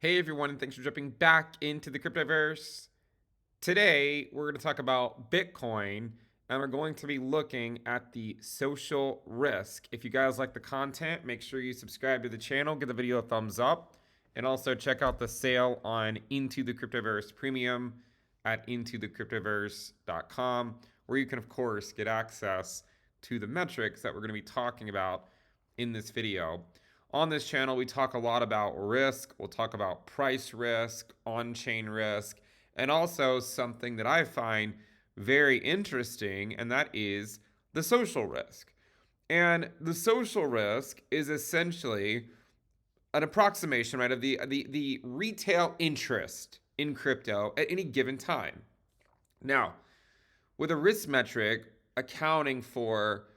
Hey everyone, and thanks for jumping back into the Cryptoverse. Today, we're going to talk about Bitcoin, and we're going to be looking at the social risk. If you guys like the content, make sure you subscribe to the channel, give the video a thumbs up, and also check out the sale on Into the Cryptoverse Premium at intothecryptoverse.com, where you can, of course, get access to the metrics that we're going to be talking about in this video. On this channel, we talk a lot about risk. We'll talk about price risk, on-chain risk, and also something that I find very interesting, and that is the social risk. And the social risk is essentially an approximation, right, of the retail interest in crypto at any given time. Now, with a risk metric accounting for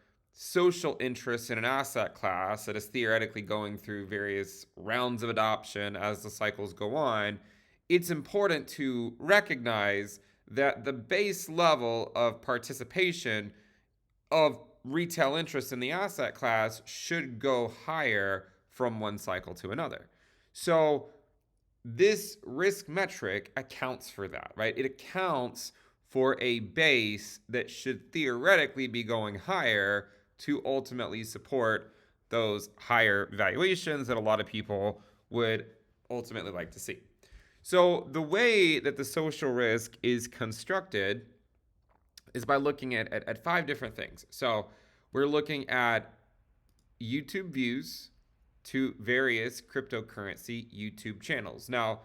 social interest in an asset class that is theoretically going through various rounds of adoption as the cycles go on, it's important to recognize that the base level of participation of retail interest in the asset class should go higher from one cycle to another. So this risk metric accounts for that, right? It accounts for a base that should theoretically be going higher to ultimately support those higher valuations that a lot of people would ultimately like to see. So the way that the social risk is constructed is by looking at 5 different things. So we're looking at YouTube views to various cryptocurrency YouTube channels. Now,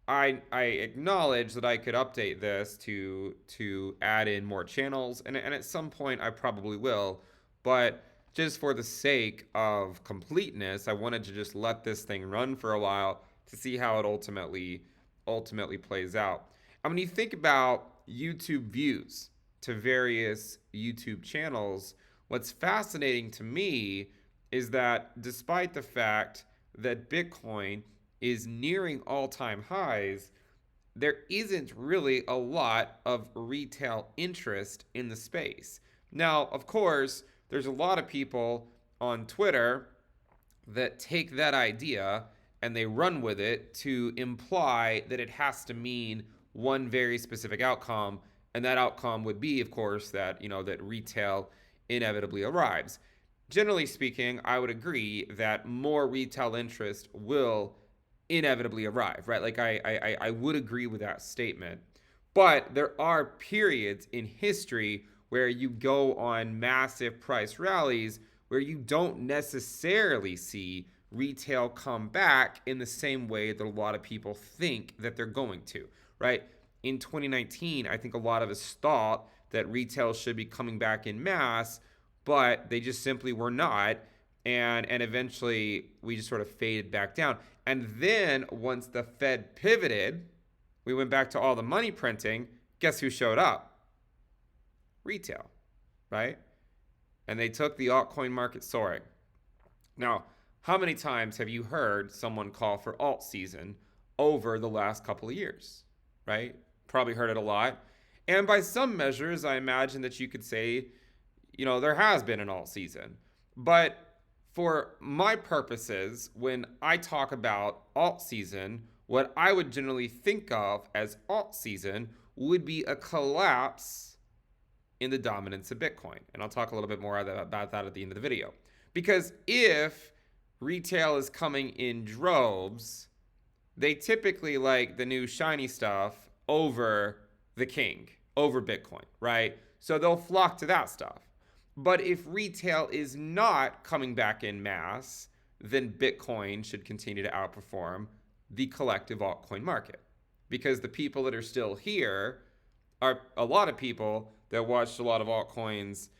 I acknowledge that I could update this to add in more channels, and at some point I probably will, but just for the sake of completeness, I wanted to just let this thing run for a while to see how it ultimately plays out. And when you think about YouTube views to various YouTube channels, what's fascinating to me is that despite the fact that Bitcoin is nearing all-time highs, there isn't really a lot of retail interest in the space. Now, of course, there's a lot of people on Twitter that take that idea and they run with it to imply that it has to mean one very specific outcome, and that outcome would be, of course, that that retail inevitably arrives. Generally speaking, I would agree that more retail interest will inevitably arrive, right? Like I would agree with that statement. But there are periods in history where you go on massive price rallies where you don't necessarily see retail come back in the same way that a lot of people think that they're going to, right? In 2019, I think a lot of us thought that retail should be coming back in mass, but they just simply were not. And eventually we just sort of faded back down. And then once the Fed pivoted, we went back to all the money printing. Guess who showed up? Retail, right? And they took the altcoin market soaring. Now, how many times have you heard someone call for alt season over the last couple of years, right? Probably heard it a lot. And by some measures, I imagine that you could say, there has been an alt season. But for my purposes, when I talk about alt season, what I would generally think of as alt season would be a collapse in the dominance of Bitcoin. And I'll talk a little bit more about that at the end of the video. Because if retail is coming in droves, they typically like the new shiny stuff over the king, over Bitcoin, right? So they'll flock to that stuff. But if retail is not coming back in mass, then Bitcoin should continue to outperform the collective altcoin market. Because the people that are still here are a lot of people that watched a lot of altcoins,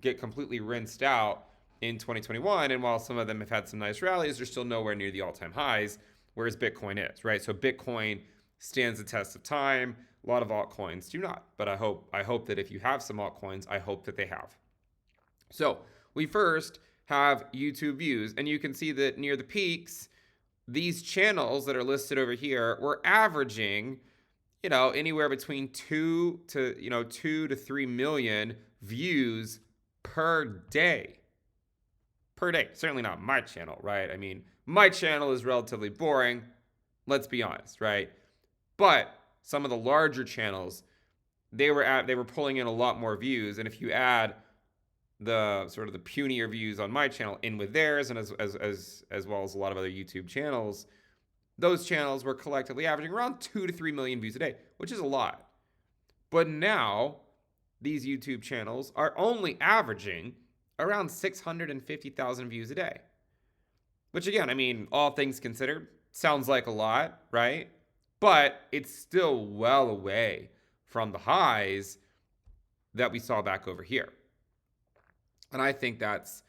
get completely rinsed out in 2021. And while some of them have had some nice rallies, they're still nowhere near the all-time highs, whereas Bitcoin is, right? So Bitcoin stands the test of time. A lot of altcoins do not, but I hope that if you have some altcoins, I hope that they have. So we first have YouTube views, and you can see that near the peaks, these channels that are listed over here were averaging, anywhere between 2 to 3 million views per day. Per day. Certainly not my channel, right? I mean, my channel is relatively boring. Let's be honest, right? But some of the larger channels, they were pulling in a lot more views, and if you add the sort of the punier views on my channel in with theirs, and as well as a lot of other YouTube channels, those channels were collectively averaging around 2 to 3 million views a day, which is a lot. But now these YouTube channels are only averaging around 650,000 views a day. Which again, I mean, all things considered, sounds like a lot, right? But it's still well away from the highs that we saw back over here. And I think that's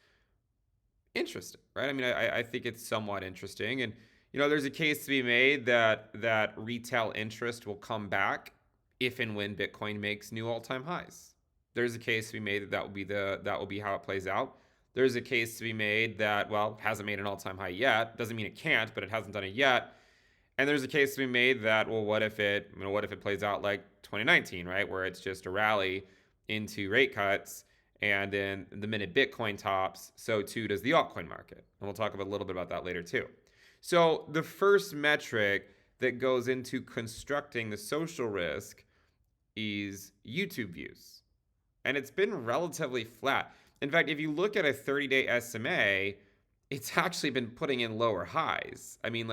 interesting, right? I mean, I think it's somewhat interesting. And, there's a case to be made that retail interest will come back if and when Bitcoin makes new all-time highs. There's a case to be made that will be how it plays out. There's a case to be made that, well, hasn't made an all-time high yet. Doesn't mean it can't, but it hasn't done it yet. And there's a case to be made that, well, what if it plays out like 2019, right? Where it's just a rally into rate cuts, and then the minute Bitcoin tops, so too does the altcoin market. And we'll talk a little bit about that later too. So the first metric that goes into constructing the social risk is YouTube views. And it's been relatively flat. In fact, if you look at a 30-day SMA, it's actually been putting in lower highs. I mean,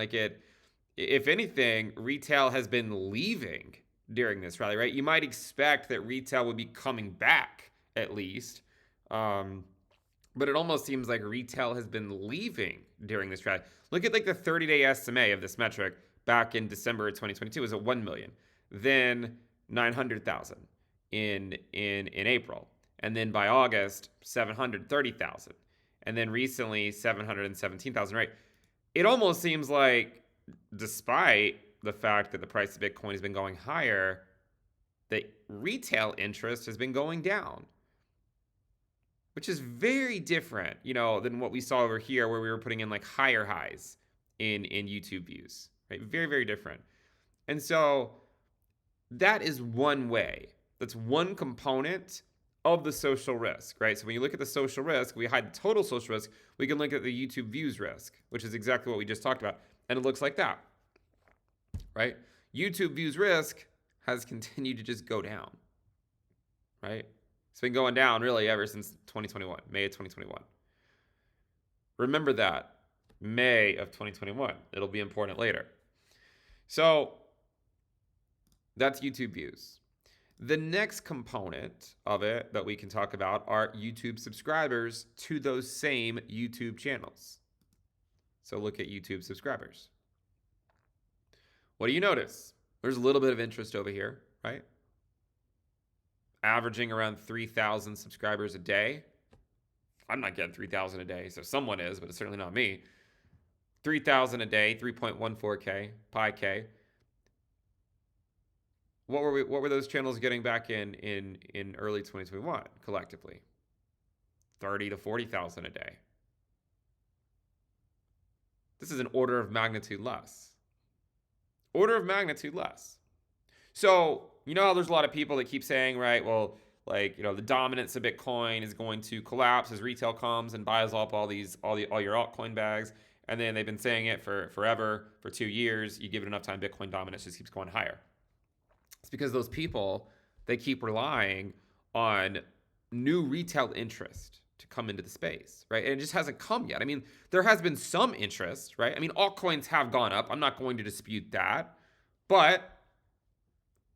if anything, retail has been leaving during this rally, right? You might expect that retail would be coming back at least. But it almost seems like retail has been leaving during this rally. Look at the 30-day SMA of this metric back in December of 2022 was at 1 million. Then 900,000 in April. And then by August, 730,000. And then recently 717,000, right? It almost seems like, despite the fact that the price of Bitcoin has been going higher, the retail interest has been going down, which is very different, than what we saw over here, where we were putting in higher highs in YouTube views, right? Very, very different. And so that is one way. That's one component of the social risk, right? So when you look at the social risk, we hide the total social risk. We can look at the YouTube views risk, which is exactly what we just talked about. And it looks like that, right? YouTube views risk has continued to just go down, right? It's been going down really ever since 2021, May of 2021. Remember that, May of 2021. It'll be important later. So that's YouTube views. The next component of it that we can talk about are YouTube subscribers to those same YouTube channels. So look at YouTube subscribers. What do you notice? There's a little bit of interest over here, right? Averaging around 3,000 subscribers a day. I'm not getting 3,000 a day, so someone is, but it's certainly not me. 3,000 a day, 3.14K, Pi K. What were those channels getting back in early 2021 collectively? 30 to 40,000 a day. This is an order of magnitude less. Order of magnitude less. So, how there's a lot of people that keep saying, right, well, the dominance of Bitcoin is going to collapse as retail comes and buys up all your altcoin bags. And then they've been saying it for forever, for 2 years. You give it enough time, Bitcoin dominance just keeps going higher. It's because those people, they keep relying on new retail interest to come into the space, right? And it just hasn't come yet. I mean, there has been some interest, right? I mean, altcoins have gone up. I'm not going to dispute that. But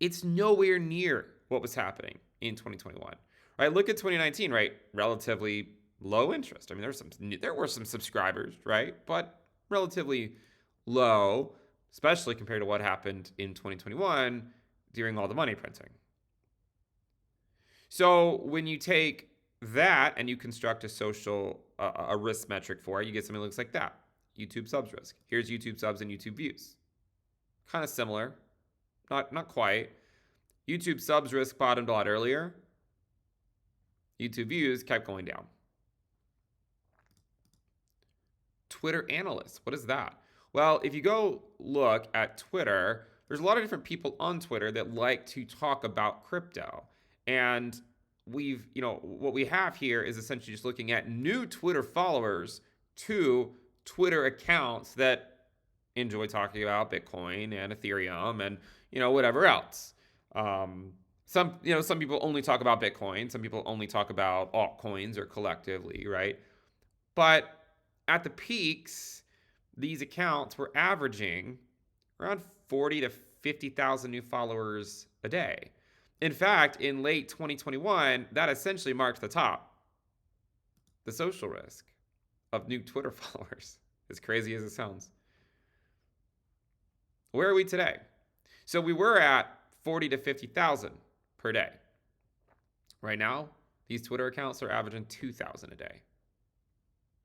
it's nowhere near what was happening in 2021, right? Look at 2019, right? Relatively low interest. I mean, there were some subscribers, right? But relatively low, especially compared to what happened in 2021 during all the money printing. So when you take that and you construct a risk metric for it, you get something that looks like that. YouTube subs risk. Here's YouTube subs and YouTube views. Kind of similar. Not quite. YouTube subs risk bottomed a lot earlier. YouTube views kept going down. Twitter analysts. What is that? Well, if you go look at Twitter, there's a lot of different people on Twitter that like to talk about crypto. And what we have here is essentially just looking at new Twitter followers to Twitter accounts that enjoy talking about Bitcoin and Ethereum and, whatever else. Some people only talk about Bitcoin. Some people only talk about altcoins or collectively, right? But at the peaks, these accounts were averaging around 40 to 50,000 new followers a day. In fact, in late 2021, that essentially marked the top, the social risk of new Twitter followers, as crazy as it sounds. Where are we today? So we were at 40 to 50,000 per day. Right now, these Twitter accounts are averaging 2,000 a day.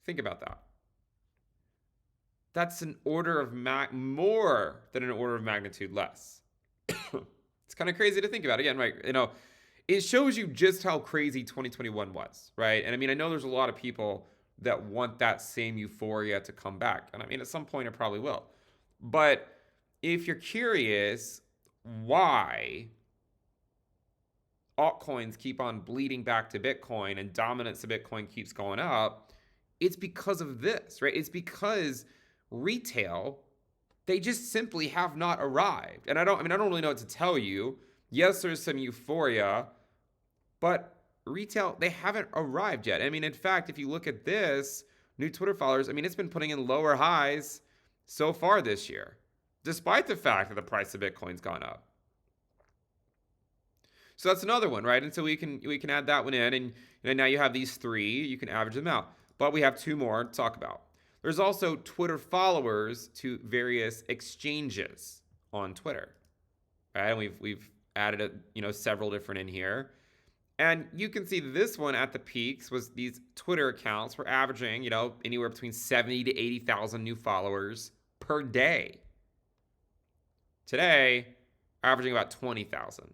Think about that. That's more than an order of magnitude less. It's kind of crazy to think about. Again, right? It shows you just how crazy 2021 was, right? And I know there's a lot of people that want that same euphoria to come back. And at some point it probably will. But if you're curious why altcoins keep on bleeding back to Bitcoin and dominance of Bitcoin keeps going up, it's because of this, right? It's because retail, they just simply have not arrived. And I don't really know what to tell you. Yes, there's some euphoria, but retail, they haven't arrived yet. In fact, if you look at this, new Twitter followers, it's been putting in lower highs so far this year, despite the fact that the price of Bitcoin's gone up. So that's another one, right? And so we can add that one in, and now you have these three, you can average them out. But we have two more to talk about. There's also Twitter followers to various exchanges on Twitter, right? And we've added several different in here. And you can see this one at the peaks was these Twitter accounts were averaging, anywhere between 70 to 80,000 new followers per day. Today, averaging about 20,000.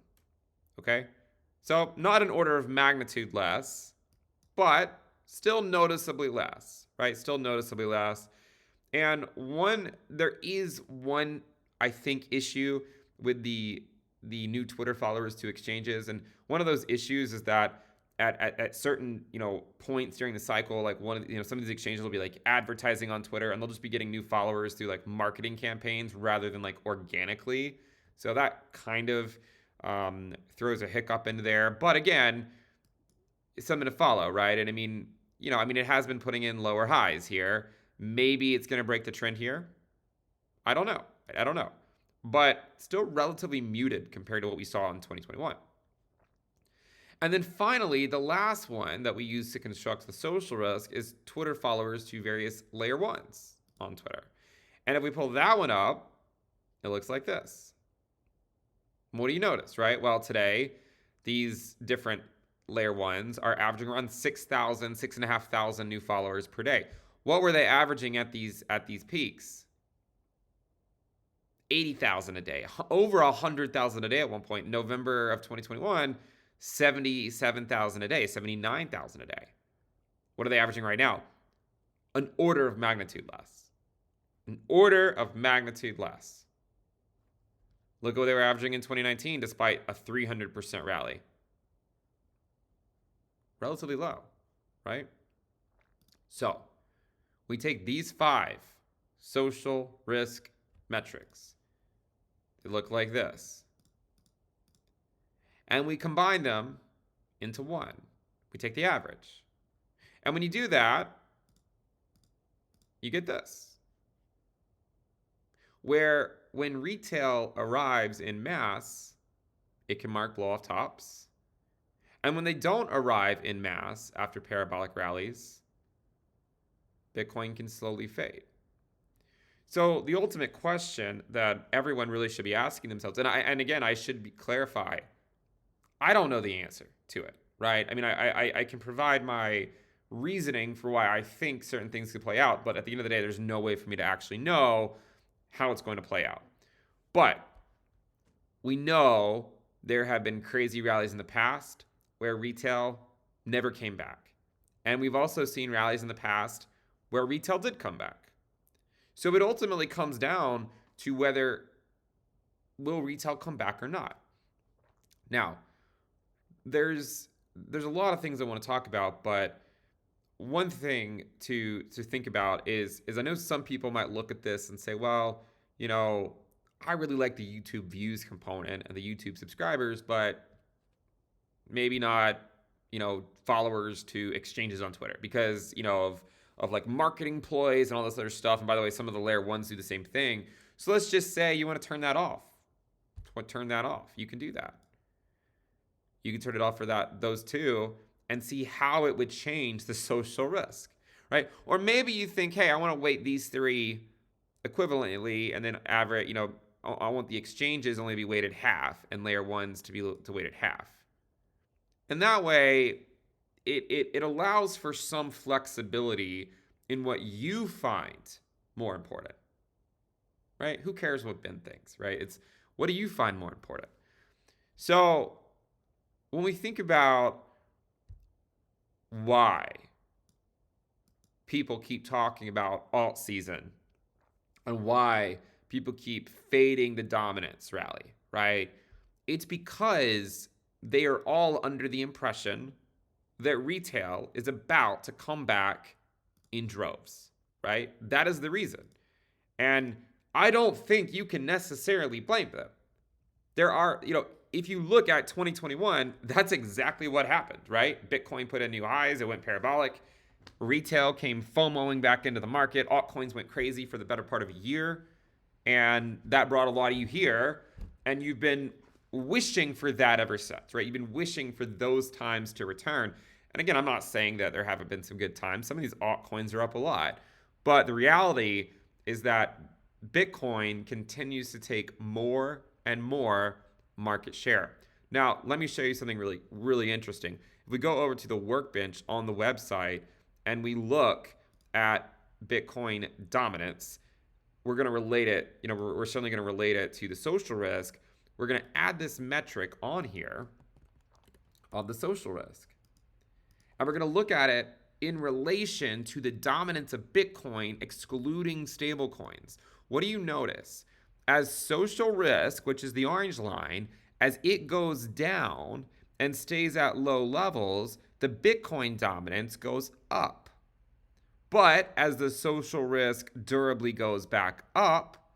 Okay? So not an order of magnitude less, but still noticeably less, right? Still noticeably less. And there is one, I think, issue with the new Twitter followers to exchanges. And one of those issues is that at certain, points during the cycle, like some of these exchanges will be like advertising on Twitter, and they'll just be getting new followers through like marketing campaigns rather than like organically. So that kind of throws a hiccup into there. But again, it's something to follow, right? And it has been putting in lower highs here. Maybe it's going to break the trend here. I don't know. But still relatively muted compared to what we saw in 2021. And then finally, the last one that we use to construct the social risk is Twitter followers to various layer ones on Twitter. And if we pull that one up, it looks like this. What do you notice, right? Well, today, these different layer ones are averaging around 6,000, 6,500 new followers per day. What were they averaging at these peaks? 80,000 a day, over 100,000 a day at one point. In November of 2021, 77,000 a day, 79,000 a day. What are they averaging right now? An order of magnitude less. An order of magnitude less. Look at what they were averaging in 2019, despite a 300% rally. Relatively low, right? So we take these 5 social risk metrics. They look like this. And we combine them into one. We take the average. And when you do that, you get this. Where when retail arrives in mass, it can mark blow-off tops. And when they don't arrive in mass after parabolic rallies, Bitcoin can slowly fade. So the ultimate question that everyone really should be asking themselves, and again, I should clarify, I don't know the answer to it, right? I can provide my reasoning for why I think certain things could play out, but at the end of the day, there's no way for me to actually know how it's going to play out. But we know there have been crazy rallies in the past where retail never came back. And we've also seen rallies in the past where retail did come back. So it ultimately comes down to whether will retail come back or not. Now, there's a lot of things I want to talk about, but one thing to think about is I know some people might look at this and say, well, you know, I really like the YouTube views component and the YouTube subscribers, but maybe not, followers to exchanges on Twitter because, of like marketing ploys and all this other stuff. And by the way, some of the layer ones do the same thing. So let's just say you want to turn that off. Turn that off. You can do that. You can turn it off for those two and see how it would change the social risk, right? Or maybe you think, hey, I want to weight these three equivalently and then average, I want the exchanges only to be weighted half and layer ones to be weighted half. And that way, it allows for some flexibility in what you find more important, right? Who cares what Ben thinks, right? It's what do you find more important? So when we think about why people keep talking about alt season and why people keep fading the dominance rally, right? It's because they are all under the impression that retail is about to come back in droves, right? That is the reason. And I don't think you can necessarily blame them. There are, if you look at 2021, that's exactly what happened, right? Bitcoin put in new highs, it went parabolic. Retail came FOMOing back into the market. Altcoins went crazy for the better part of a year. And that brought a lot of you here. And you've been wishing for that ever since, right? You've been wishing for those times to return. And again, I'm not saying that there haven't been some good times. Some of these altcoins are up a lot. But the reality is that Bitcoin continues to take more and more market share. Now, let me show you something really, really interesting. If we go over to the workbench on the website and we look at Bitcoin dominance, we're going to relate it, we're certainly going to relate it to the social risk. We're going to add this metric on here of the social risk. And we're going to look at it in relation to the dominance of Bitcoin excluding stablecoins. What do you notice? As social risk, which is the orange line, as it goes down and stays at low levels, the Bitcoin dominance goes up. But as the social risk durably goes back up,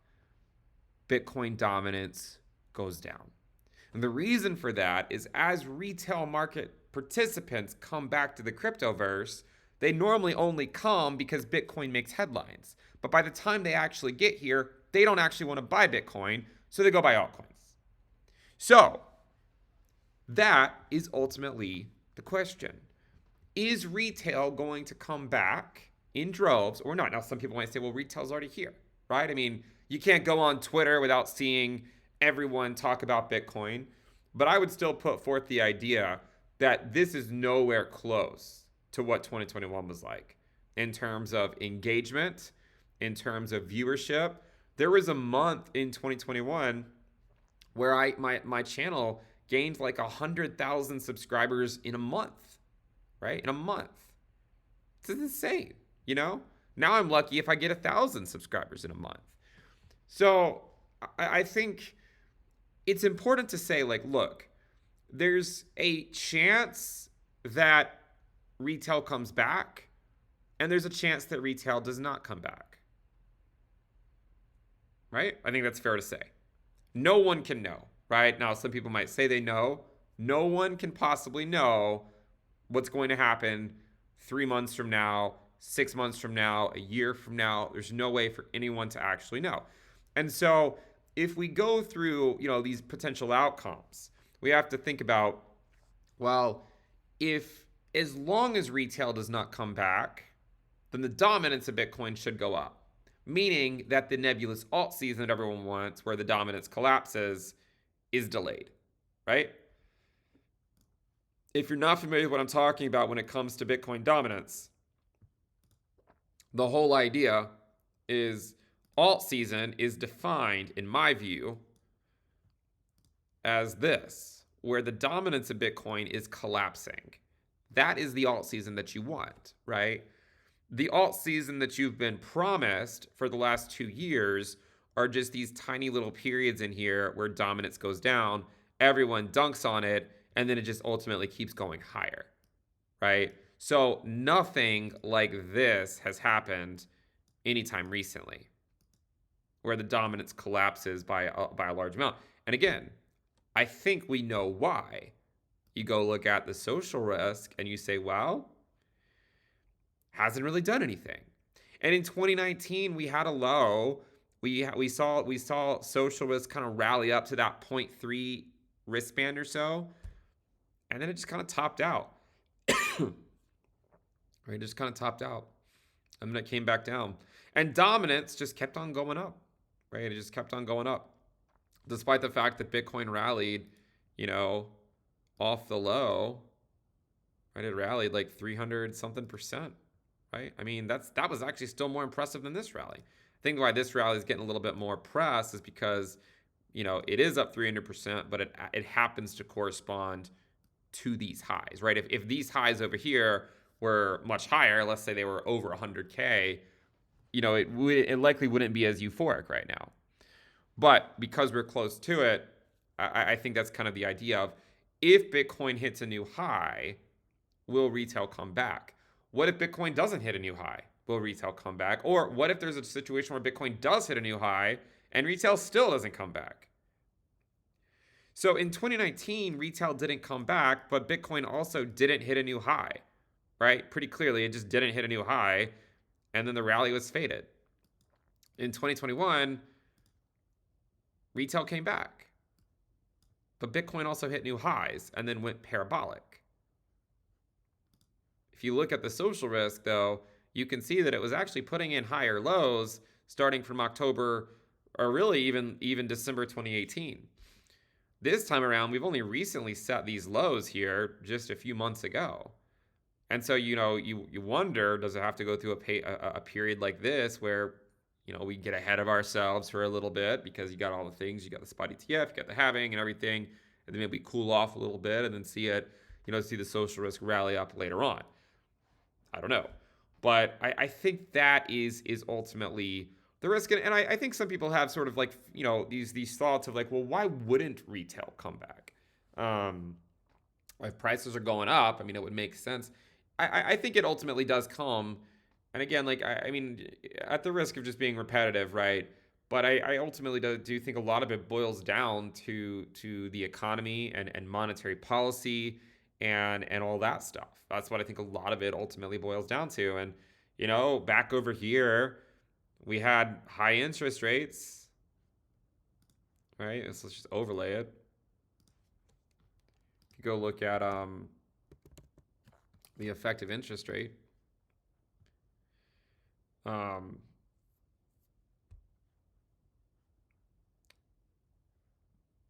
Bitcoin dominance goes down. And the reason for that is as retail market participants come back to the cryptoverse, they normally only come because Bitcoin makes headlines. But by the time they actually get here, they don't actually want to buy Bitcoin, so they go buy altcoins. So that is ultimately the question. Is retail going to come back in droves or not? Now, some people might say, well, retail's already here, right? I mean, you can't go on Twitter without seeing everyone talk about Bitcoin. But I would still put forth the idea that this is nowhere close to what 2021 was like in terms of engagement, in terms of viewership. There was a month in 2021 where my channel gained like 100,000 subscribers in a month, right? In a month. It's insane, Now I'm lucky if I get 1,000 subscribers in a month. So I think it's important to say, like, look, there's a chance that retail comes back, and there's a chance that retail does not come back. Right? I think that's fair to say. No one can know, right? Now, some people might say they know. No one can possibly know what's going to happen 3 months from now, 6 months from now, a year from now. There's no way for anyone to actually know. And so if we go through, these potential outcomes, we have to think about, well, if as long as retail does not come back, then the dominance of Bitcoin should go up, meaning that the nebulous alt season that everyone wants, where the dominance collapses, is delayed, right? If you're not familiar with what I'm talking about when it comes to Bitcoin dominance, the whole idea is alt season is defined, in my view, as this, where the dominance of Bitcoin is collapsing. That is the alt season that you want, right? The alt season that you've been promised for the last 2 years are just these tiny little periods in here where dominance goes down, everyone dunks on it, and then it just ultimately keeps going higher, right? So nothing like this has happened anytime recently, where the dominance collapses by a large amount. And again, I think we know why. You go look at the social risk and you say, well, hasn't really done anything. And in 2019, we had a low. We saw social risk kind of rally up to that zero point 0.3 risk band or so, and then it just kind of topped out. Right, it just kind of topped out, and then it came back down. And dominance just kept on going up. Right, it just kept on going up, despite the fact that Bitcoin rallied, you know, off the low. Right, it rallied like 300 something percent. Right, I mean that was actually still more impressive than this rally. I think why this rally is getting a little bit more press is because, it is up 300%, but it happens to correspond to these highs, right? If these highs over here were much higher, let's say they were over 100K, it likely wouldn't be as euphoric right now. But because we're close to it, I think that's kind of the idea of, if Bitcoin hits a new high, will retail come back? What if Bitcoin doesn't hit a new high? Will retail come back? Or what if there's a situation where Bitcoin does hit a new high and retail still doesn't come back? So in 2019, retail didn't come back, but Bitcoin also didn't hit a new high, right? Pretty clearly, it just didn't hit a new high, and then the rally was faded. In 2021, retail came back, but Bitcoin also hit new highs and then went parabolic. If you look at the social risk, though, you can see that it was actually putting in higher lows starting from October, or really even December 2018. This time around, we've only recently set these lows here just a few months ago. And so, you wonder, does it have to go through a period like this where, we get ahead of ourselves for a little bit, because you got all the things, you got the spot ETF, you got the halving and everything, and then maybe cool off a little bit and then see the social risk rally up later on. I don't know. But I think that is ultimately the risk. And I think some people have sort of like, these thoughts of like, well, why wouldn't retail come back? If prices are going up, I mean, it would make sense. I think it ultimately does come. And again, like, I mean, at the risk of just being repetitive, right? But I ultimately do think a lot of it boils down to the economy and monetary policy and all that stuff. That's what I think a lot of it ultimately boils down to. And, back over here, we had high interest rates, right? Let's just overlay it. You go look at the effective interest rate.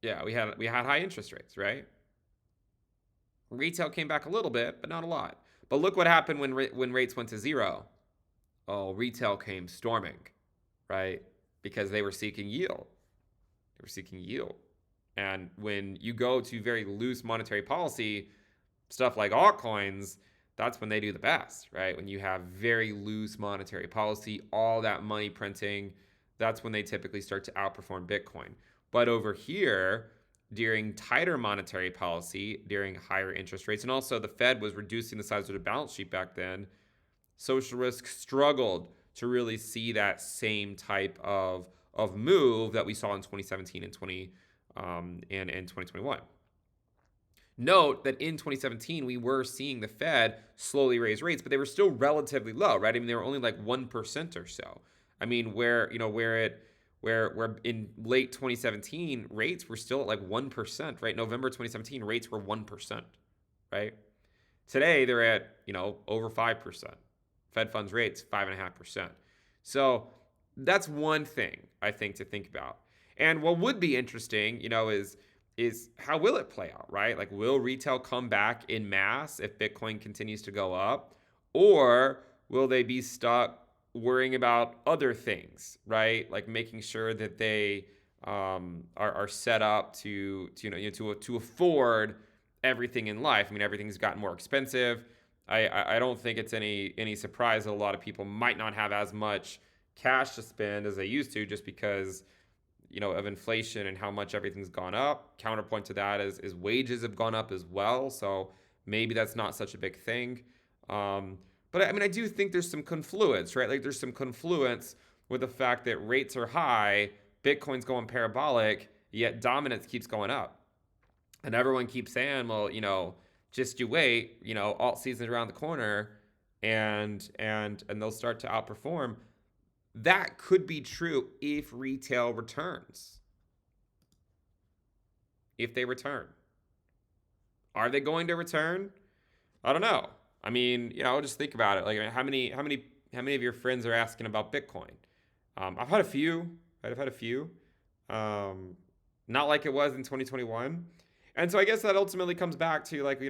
Yeah, we had high interest rates, right? Retail came back a little bit, but not a lot. But look what happened when rates went to zero. Oh, retail came storming, right? Because they were seeking yield. They were seeking yield. And when you go to very loose monetary policy, stuff like altcoins, that's when they do the best, right? When you have very loose monetary policy, all that money printing, that's when they typically start to outperform Bitcoin. But over here, during tighter monetary policy, during higher interest rates, and also the Fed was reducing the size of the balance sheet back then, social risk struggled to really see that same type of move that we saw in 2017 and 2021. Note that in 2017, we were seeing the Fed slowly raise rates, but they were still relatively low, right? I mean, they were only like 1% or so. I mean, where in late 2017, rates were still at like 1%, right? November 2017, rates were 1%, right? Today, they're at, over 5%. Fed funds rates, 5.5%. So that's one thing I think to think about. And what would be interesting, is how will it play out, right? Like, will retail come back in mass if Bitcoin continues to go up? Or will they be stuck worrying about other things, right? Like making sure that they are set up to afford everything in life. I mean, everything's gotten more expensive. I don't think it's any surprise that a lot of people might not have as much cash to spend as they used to, just because of inflation and how much everything's gone up. Counterpoint to that is wages have gone up as well. So maybe that's not such a big thing. Um, but I mean, I do think there's some confluence, right? Like there's some confluence with the fact that rates are high, Bitcoin's going parabolic, yet dominance keeps going up. And everyone keeps saying, well, just you wait, alt season's around the corner and they'll start to outperform. That could be true if retail returns. If they return. Are they going to return? I don't know. I mean, just think about it. Like, how many of your friends are asking about Bitcoin? I've had a few. I've had a few. Um, Not like it was in 2021. And so I guess that ultimately comes back to like,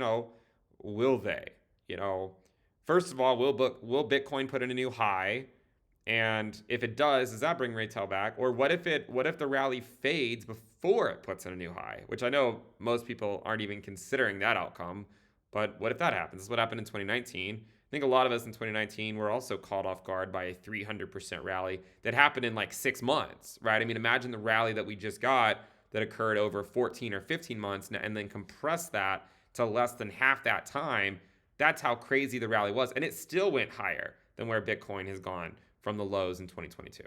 will they? You know, First of all, will Bitcoin put in a new high? And if it does that bring retail back? Or what if the rally fades before it puts in a new high? Which I know most people aren't even considering that outcome. But what if that happens? This is what happened in 2019. I think a lot of us in 2019 were also caught off guard by a 300% rally that happened in like 6 months, right? I mean, imagine the rally that we just got that occurred over 14 or 15 months and then compress that to less than half that time. That's how crazy the rally was. And it still went higher than where Bitcoin has gone from the lows in 2022.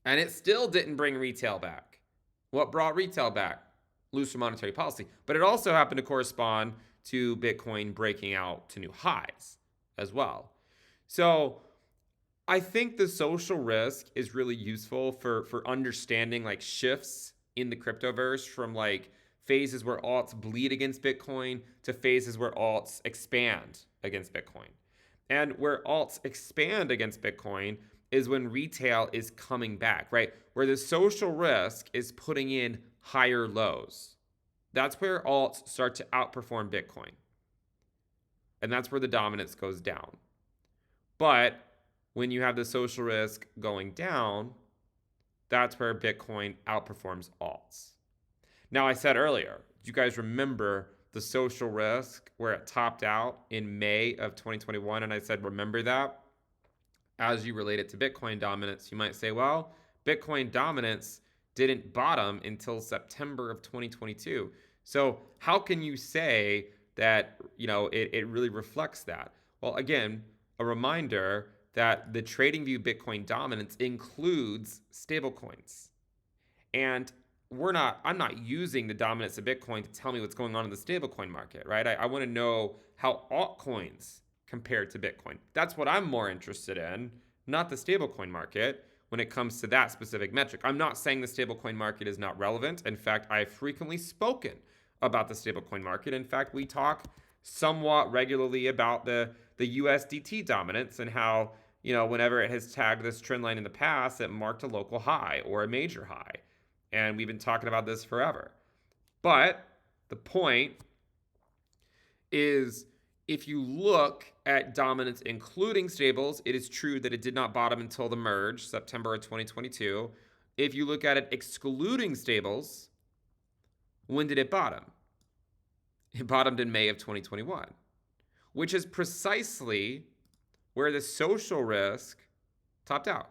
And it still didn't bring retail back. What brought retail back? Looser monetary policy. But it also happened to correspond to Bitcoin breaking out to new highs as well. So I think the social risk is really useful for understanding like shifts in the cryptoverse from like phases where alts bleed against Bitcoin to phases where alts expand against Bitcoin. And where alts expand against Bitcoin is when retail is coming back, right? Where the social risk is putting in higher lows. That's where alts start to outperform Bitcoin. And that's where the dominance goes down. But when you have the social risk going down, that's where Bitcoin outperforms alts. Now, I said earlier, do you guys remember the social risk where it topped out in May of 2021? And I said, remember that? As you relate it to Bitcoin dominance, you might say, well, Bitcoin dominance didn't bottom until September of 2022. So how can you say that, it really reflects that? Well, again, a reminder that the TradingView Bitcoin dominance includes stablecoins. And I'm not using the dominance of Bitcoin to tell me what's going on in the stablecoin market, right? I want to know how altcoins compare to Bitcoin. That's what I'm more interested in, not the stablecoin market when it comes to that specific metric. I'm not saying the stablecoin market is not relevant. In fact, I've frequently spoken about the stablecoin market. In fact, we talk somewhat regularly about the USDT dominance and how, whenever it has tagged this trend line in the past, it marked a local high or a major high. And we've been talking about this forever. But the point is, if you look at dominance including stables, it is true that it did not bottom until the merge, September of 2022. If you look at it excluding stables, when did it bottom? It bottomed in May of 2021, which is precisely where the social risk topped out.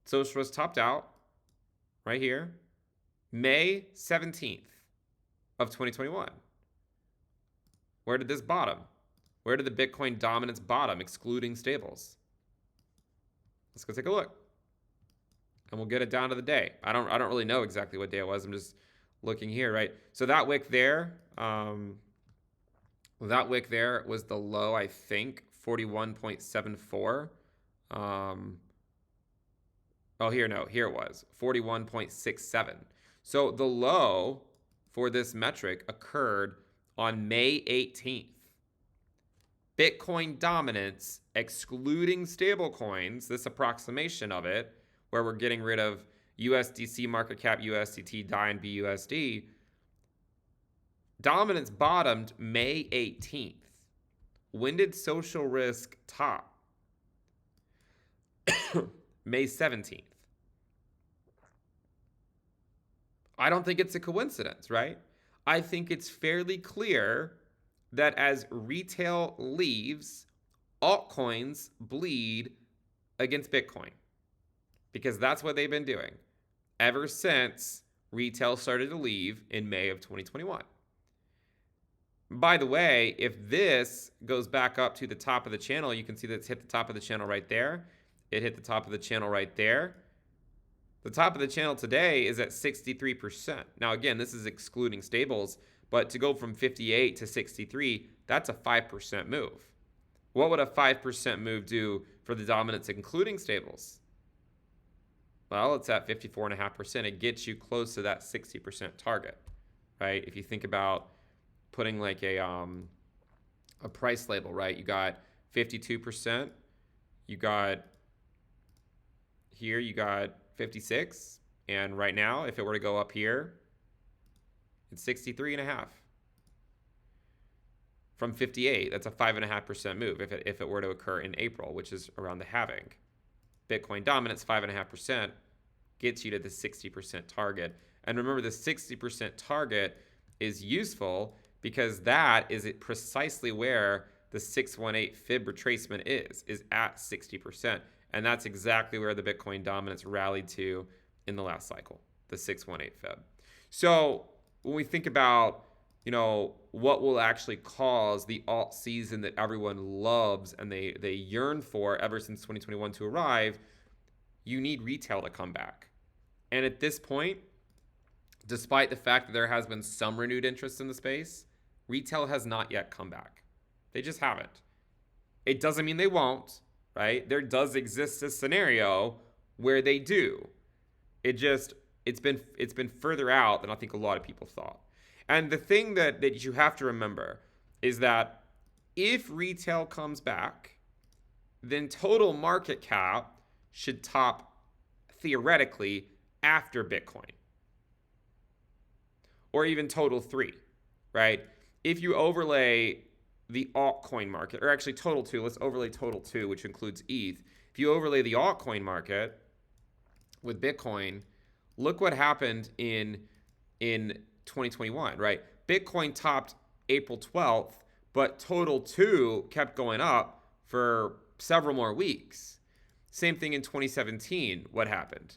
Social risk topped out right here, May 17th of 2021. Where did this bottom? Where did the Bitcoin dominance bottom, excluding stables? Let's go take a look. And we'll get it down to the day. I don't really know exactly what day it was. I'm just looking here, right? So that wick there, was the low, I think, 41.74. Here it was, 41.67. So the low for this metric occurred on May 18th. Bitcoin dominance, excluding stablecoins, this approximation of it, where we're getting rid of USDC market cap, USDT, DAI, and BUSD, dominance bottomed May 18th. When did social risk top? May 17th. I don't think it's a coincidence, right? I think it's fairly clear that as retail leaves, altcoins bleed against Bitcoin, because that's what they've been doing ever since retail started to leave in May of 2021. By the way, if this goes back up to the top of the channel, you can see that it's hit the top of the channel right there. It hit the top of the channel right there. The top of the channel today is at 63%. Now, again, this is excluding stables, but to go from 58 to 63, that's a 5% move. What would a 5% move do for the dominance including stables? Well, it's at 54.5%. It gets you close to that 60% target, right? If you think about putting like a price label, right? You got 52%. You got here, you got 56. And right now, if it were to go up here, it's 63.5. From 58, that's a 5.5% move if it were to occur in April, which is around the halving. Bitcoin dominance, 5.5%, gets you to the 60% target. And remember, the 60% target is useful because that is precisely where the 618 fib retracement is at 60%. And that's exactly where the Bitcoin dominance rallied to in the last cycle, the 618 fib. So when we think about, what will actually cause the alt season that everyone loves and they yearn for ever since 2021 to arrive, you need retail to come back. And at this point, despite the fact that there has been some renewed interest in the space, retail has not yet come back. They just haven't. It doesn't mean they won't, right? There does exist a scenario where they do. It's been further out than I think a lot of people thought. And the thing that you have to remember is that if retail comes back, then total market cap should top theoretically after Bitcoin. Or even total 3, right? If you overlay the altcoin market, or actually total 2, let's overlay total 2, which includes ETH. If you overlay the altcoin market with Bitcoin, look what happened in 2021, right? Bitcoin topped April 12th, but total 2 kept going up for several more weeks. Same thing in 2017. What happened?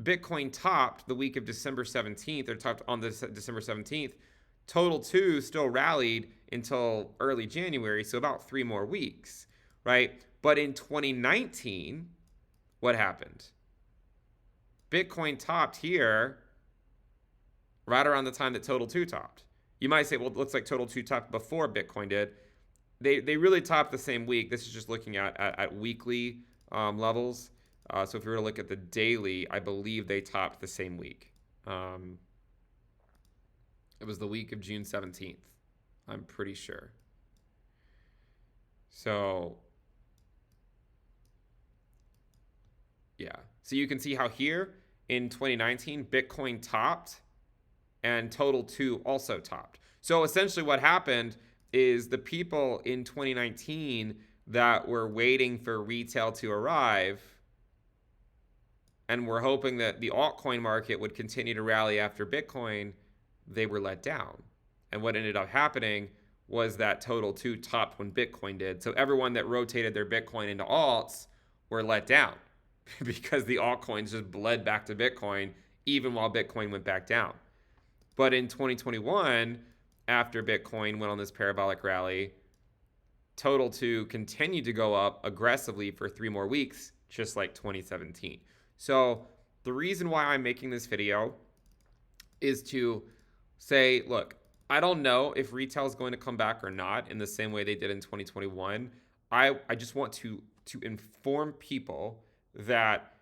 Bitcoin topped the week of December 17th, or topped on December 17th. Total 2 still rallied until early January, so about 3 more weeks, right? But in 2019, what happened? Bitcoin topped here right around the time that Total 2 topped. You might say, well, it looks like Total 2 topped before Bitcoin did. They really topped the same week. This is just looking at weekly levels. So if you were to look at the daily, I believe they topped the same week. It was the week of June 17th. I'm pretty sure. So, yeah. So you can see how here in 2019, Bitcoin topped and Total 2 also topped. So essentially what happened is the people in 2019 that were waiting for retail to arrive and were hoping that the altcoin market would continue to rally after Bitcoin, they were let down. And what ended up happening was that Total 2 topped when Bitcoin did. So everyone that rotated their Bitcoin into alts were let down because the altcoins just bled back to Bitcoin even while Bitcoin went back down. But in 2021, after Bitcoin went on this parabolic rally, Total 2 continued to go up aggressively for 3 more weeks, just like 2017. So the reason why I'm making this video is to say, look, I don't know if retail is going to come back or not in the same way they did in 2021. I just want to inform people that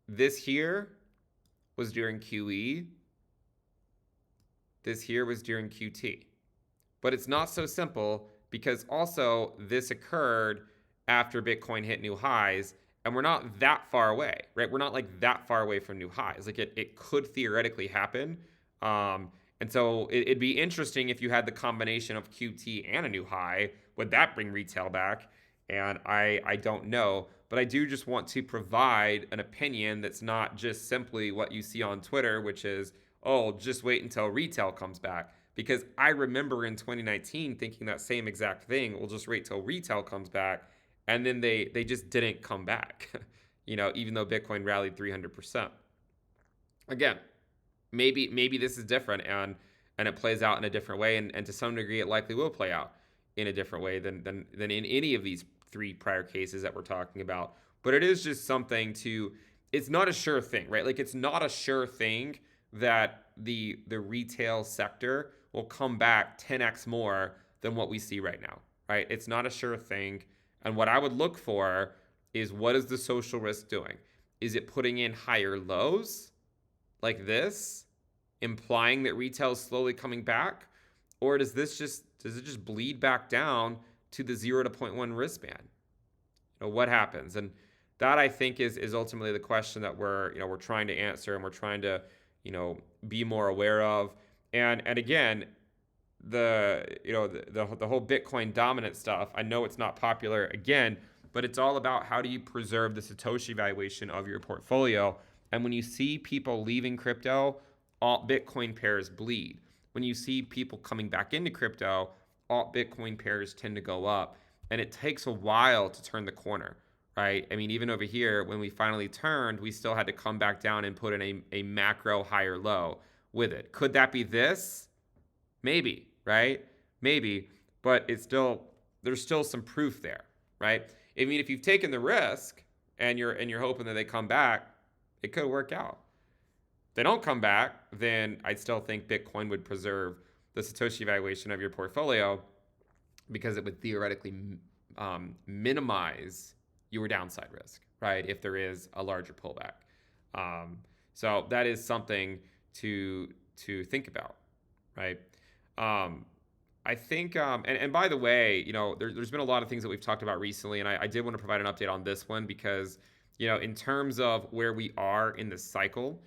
this here was during QE. This here was during QT. But it's not so simple because also this occurred after Bitcoin hit new highs, and we're not that far away, right? We're not like that far away from new highs. Like it could theoretically happen. And so it'd be interesting if you had the combination of QT and a new high. Would that bring retail back? And I don't know, but I do just want to provide an opinion that's not just simply what you see on Twitter, which is, oh, just wait until retail comes back. Because I remember in 2019 thinking that same exact thing. We'll just wait till retail comes back. And then they just didn't come back, even though Bitcoin rallied 300%. Again, maybe this is different. And and it plays out in a different way, and to some degree it likely will play out in a different way than in any of these three prior cases that we're talking about. But it is just something to, it's not a sure thing, right? Like, it's not a sure thing that the retail sector will come back 10x more than what we see right now, right? It's not a sure thing. And what I would look for is, what is the social risk doing? Is it putting in higher lows like this, implying that retail is slowly coming back? Or does it just bleed back down to the 0 to 0.1 risk band? What happens? And that, I think, is ultimately the question that we're trying to answer, and we're trying to be more aware of. And again, the whole Bitcoin dominant stuff, I know it's not popular again, but it's all about how do you preserve the Satoshi valuation of your portfolio. And when you see people leaving crypto, alt Bitcoin pairs bleed. When you see people coming back into crypto, alt Bitcoin pairs tend to go up. And it takes a while to turn the corner, right? I mean, even over here, when we finally turned, we still had to come back down and put in a macro higher low with it. Could that be this? Maybe, right? Maybe, but there's still some proof there, right? I mean, if you've taken the risk and you're hoping that they come back, it could work out. If they don't come back, then I still think Bitcoin would preserve the Satoshi valuation of your portfolio, because it would theoretically minimize your downside risk, right? If there is a larger pullback. So that is something to think about, right? I think, and by the way, there's been a lot of things that we've talked about recently, and I did want to provide an update on this one because, in terms of where we are in the cycle,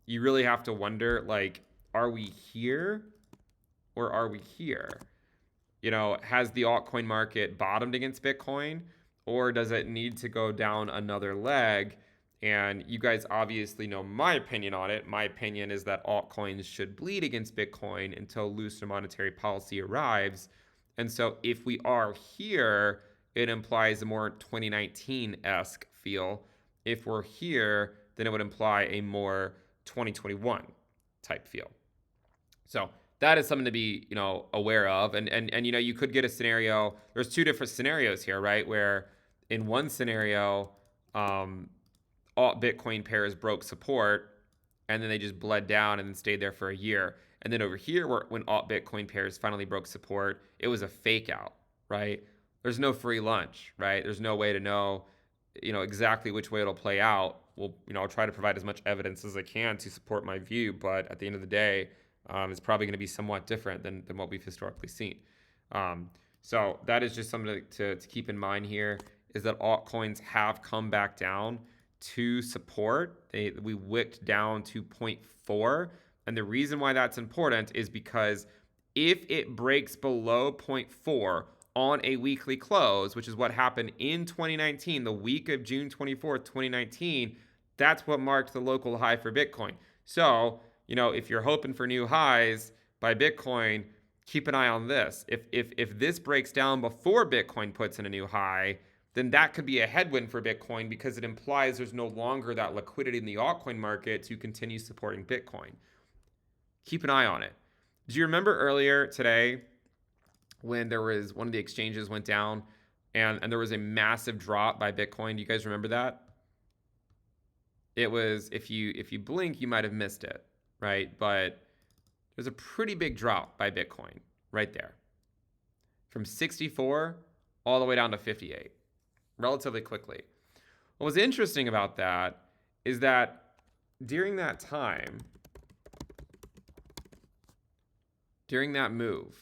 you really have to wonder, like, are we here or are we here? Has the altcoin market bottomed against Bitcoin, or does it need to go down another leg? And you guys obviously know my opinion on it. My opinion is that altcoins should bleed against Bitcoin until looser monetary policy arrives. And so if we are here, it implies a more 2019-esque feel. If we're here, then it would imply a more 2021 type feel. So that is something to be, aware of. And you could get a scenario. There's two different scenarios here, right? Where in one scenario, alt Bitcoin pairs broke support, and then they just bled down and then stayed there for a year. And then over here, when alt Bitcoin pairs finally broke support, it was a fake out, right? There's no free lunch, right? There's no way to know, exactly which way it'll play out. Well, I'll try to provide as much evidence as I can to support my view, but at the end of the day, it's probably going to be somewhat different than what we've historically seen. So that is just something to keep in mind here, is that altcoins have come back down to support. We wicked down to 0.4. And the reason why that's important is because if it breaks below 0.4 on a weekly close, which is what happened in 2019, the week of June 24th, 2019, that's what marked the local high for Bitcoin. So, if you're hoping for new highs by Bitcoin, keep an eye on this. If this breaks down before Bitcoin puts in a new high, then that could be a headwind for Bitcoin, because it implies there's no longer that liquidity in the altcoin market to continue supporting Bitcoin. Keep an eye on it. Do you remember earlier today when there was one of the exchanges went down and there was a massive drop by Bitcoin? Do you guys remember that? It was, if you blink, you might have missed it, right? But there's a pretty big drop by Bitcoin right there, from 64 all the way down to 58, relatively quickly. What was interesting about that is that during that time, during that move,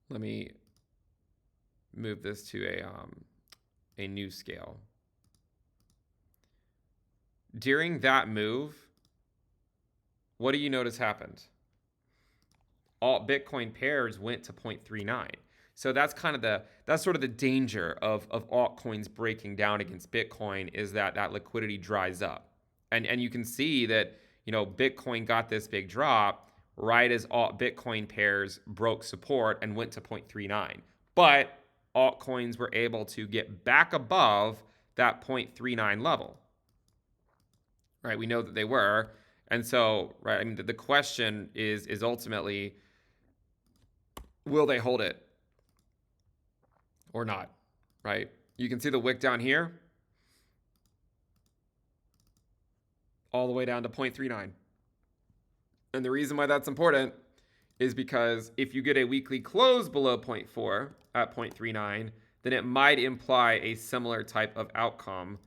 let me move this to a new scale. During that move, what do you notice happened? Alt Bitcoin pairs went to 0.39. So that's sort of the danger of altcoins breaking down against Bitcoin, is that liquidity dries up. And you can see that, Bitcoin got this big drop right as alt Bitcoin pairs broke support and went to 0.39. But altcoins were able to get back above that 0.39 level. Right? We know that they were. And so, right, I mean, the question is ultimately, will they hold it or not, right? You can see the wick down here, all the way down to 0.39. And the reason why that's important is because if you get a weekly close below 0.4 at 0.39, then it might imply a similar type of outcome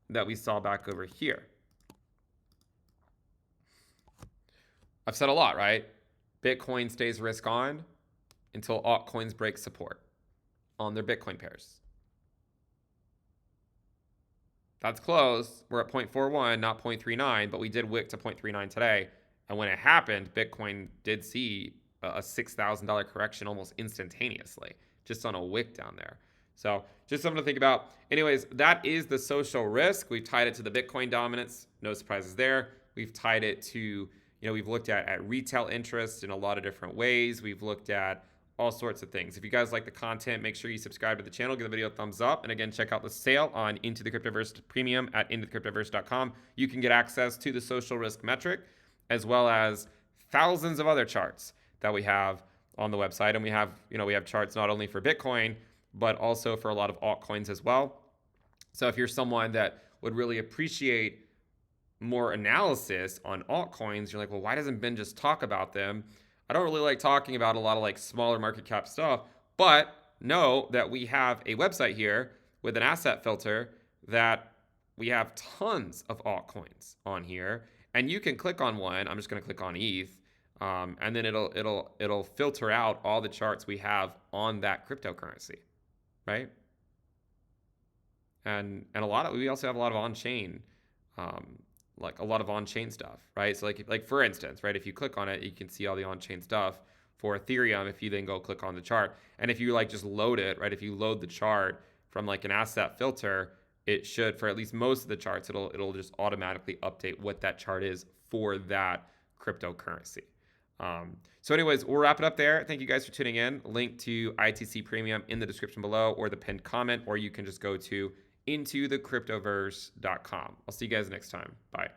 that we saw back over here. I've said a lot, right? Bitcoin stays risk on until altcoins break support on their Bitcoin pairs. That's close. We're at 0.41, not 0.39, but we did wick to 0.39 today. And when it happened, Bitcoin did see a $6,000 correction almost instantaneously, just on a wick down there. So just something to think about. Anyways, that is the social risk. We've tied it to the Bitcoin dominance. No surprises there. We've tied it to, we've looked at retail interest in a lot of different ways. We've looked at all sorts of things. If you guys like the content, make sure you subscribe to the channel, give the video a thumbs up, and again, check out the sale on Into the Cryptoverse Premium at intothecryptoverse.com. You can get access to the social risk metric, as well as thousands of other charts that we have on the website. And we have charts not only for Bitcoin, but also for a lot of altcoins as well. So if you're someone that would really appreciate more analysis on altcoins, you're like, well, why doesn't Ben just talk about them? I don't really like talking about a lot of like smaller market cap stuff, but know that we have a website here with an asset filter that we have tons of altcoins on here, and you can click on one. I'm just going to click on ETH, and then it'll filter out all the charts we have on that cryptocurrency, right? And we also have a lot of on-chain, like a lot of on-chain stuff, right? So like for instance, right, if you click on it, you can see all the on-chain stuff for Ethereum. If you then go click on the chart, and if you like just load it, right, if you load the chart from like an asset filter, it should, for at least most of the charts, it'll just automatically update what that chart is for that cryptocurrency. So anyways, we'll wrap it up there. Thank you guys for tuning in. Link to ITC Premium in the description below or the pinned comment, or you can just go to intothecryptoverse.com. I'll see you guys next time. Bye.